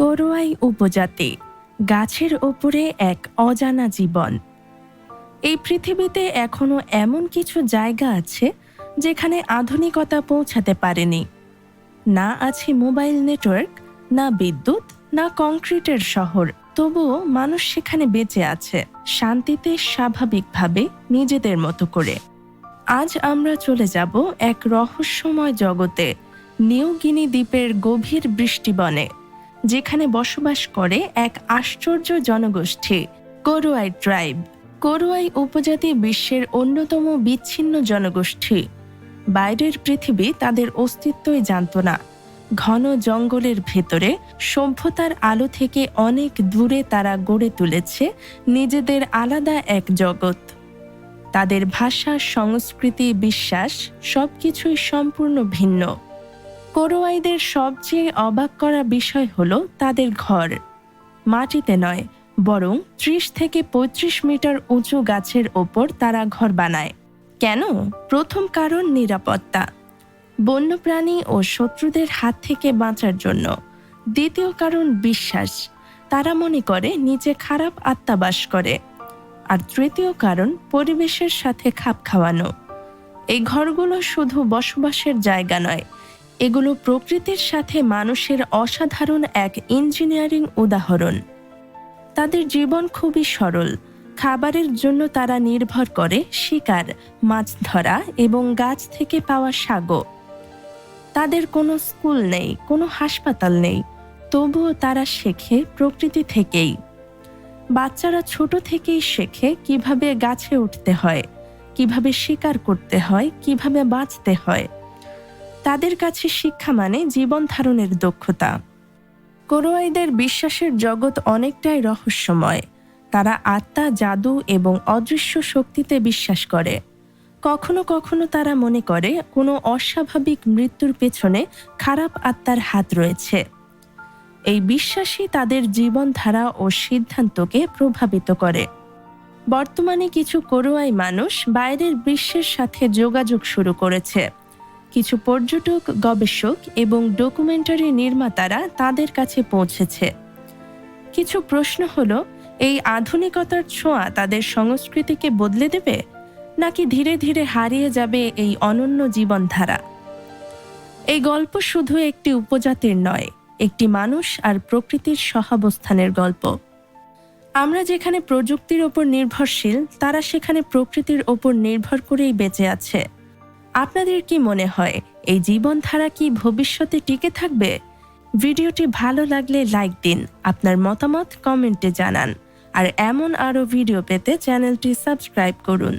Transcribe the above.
করোয়াই উপজাতি, গাছের ওপরে এক অজানা জীবন। এই পৃথিবীতে এখনো এমন কিছু জায়গা আছে যেখানে আধুনিকতা পৌঁছাতে পারেনি। না আছে মোবাইল নেটওয়ার্ক, না বিদ্যুৎ, না কংক্রিটের শহর, তবুও মানুষ সেখানে বেঁচে আছে শান্তিতে, স্বাভাবিকভাবে, নিজেদের মতো করে। আজ আমরা চলে যাব এক রহস্যময় জগতে, নিউ গিনি দ্বীপের গভীর বৃষ্টিবনে, যেখানে বসবাস করে এক আশ্চর্য জনগোষ্ঠী, করোয়াই ট্রাইব। করোয়াই উপজাতি বিশ্বের অন্যতম বিচ্ছিন্ন জনগোষ্ঠী। বাইরের পৃথিবী তাদের অস্তিত্বই জানত না। ঘন জঙ্গলের ভেতরে সভ্যতার আলো থেকে অনেক দূরে তারা গড়ে তুলেছে নিজেদের আলাদা এক জগৎ। তাদের ভাষা, সংস্কৃতি, বিশ্বাস সবকিছুই সম্পূর্ণ ভিন্ন। করোয়াইদের সবচেয়ে অবাক করা বিষয় হলো তাদের ঘর মাটিতে নয়, বরং ৩০ থেকে ৩৫ মিটার উঁচু গাছের ওপর তারা ঘর বানায়। কেন? প্রথম কারণ নিরাপত্তা, বন্যপ্রাণী ও শত্রুদের হাত থেকে বাঁচার জন্য। দ্বিতীয় কারণ বিশ্বাস, তারা মনে করে নিচে খারাপ আত্মা বাস করে। আর তৃতীয় কারণ পরিবেশের সাথে খাপ খাওয়ানো। এই ঘরগুলো শুধু বসবাসের জায়গা নয়, এগুলো প্রকৃতির সাথে মানুষের অসাধারণ এক ইঞ্জিনিয়ারিং উদাহরণ। তাদের জীবন খুবই সরল। খাবারের জন্য তারা নির্ভর করে শিকার, মাছ ধরা এবং গাছ থেকে পাওয়া শাকও। তাদের কোনো স্কুল নেই, কোনো হাসপাতাল নেই, তবুও তারা শেখে প্রকৃতি থেকেই। বাচ্চারা ছোট থেকেই শেখে কিভাবে গাছে উঠতে হয়, কিভাবে শিকার করতে হয়, কিভাবে বাঁচতে হয়। তাদের কাছে শিক্ষা মানে জীবন ধারণের দক্ষতা। করোয়াইদের বিশ্বাসের জগৎ অনেকটাই রহস্যময়। তারা আত্মা, জাদু এবং অদৃশ্য শক্তিতে বিশ্বাস করে। কখনো কখনো তারা মনে করে কোনো অস্বাভাবিক মৃত্যুর পেছনে খারাপ আত্মার হাত রয়েছে। এই বিশ্বাসই তাদের জীবনধারা ও সিদ্ধান্তকে প্রভাবিত করে। বর্তমানে কিছু করোয়াই মানুষ বাইরের বিশ্বের সাথে যোগাযোগ শুরু করেছে। কিছু পর্যটক, গবেষক এবং ডকুমেন্টারি নির্মাতারা তাদের কাছে পৌঁছেছে। কিছু প্রশ্ন হলো, এই আধুনিকতার ছোঁয়া তাদের সংস্কৃতিকে বদলে দেবে, নাকি ধীরে ধীরে হারিয়ে যাবে এই অনন্য জীবনধারা? এই গল্প শুধু একটি উপজাতির নয়, একটি মানুষ আর প্রকৃতির সহাবস্থানের গল্প। আমরা যেখানে প্রযুক্তির ওপর নির্ভরশীল, তারা সেখানে প্রকৃতির ওপর নির্ভর করেই বেঁচে আছে। আপনাদের কি মনে হয়, এই জীবনধারা কি ভবিষ্যতে টিকে থাকবে? ভিডিওটি ভালো লাগলে লাইক দিন, আপনার মতামত কমেন্টে জানান, আর এমন আরও ভিডিও পেতে চ্যানেলটি সাবস্ক্রাইব করুন।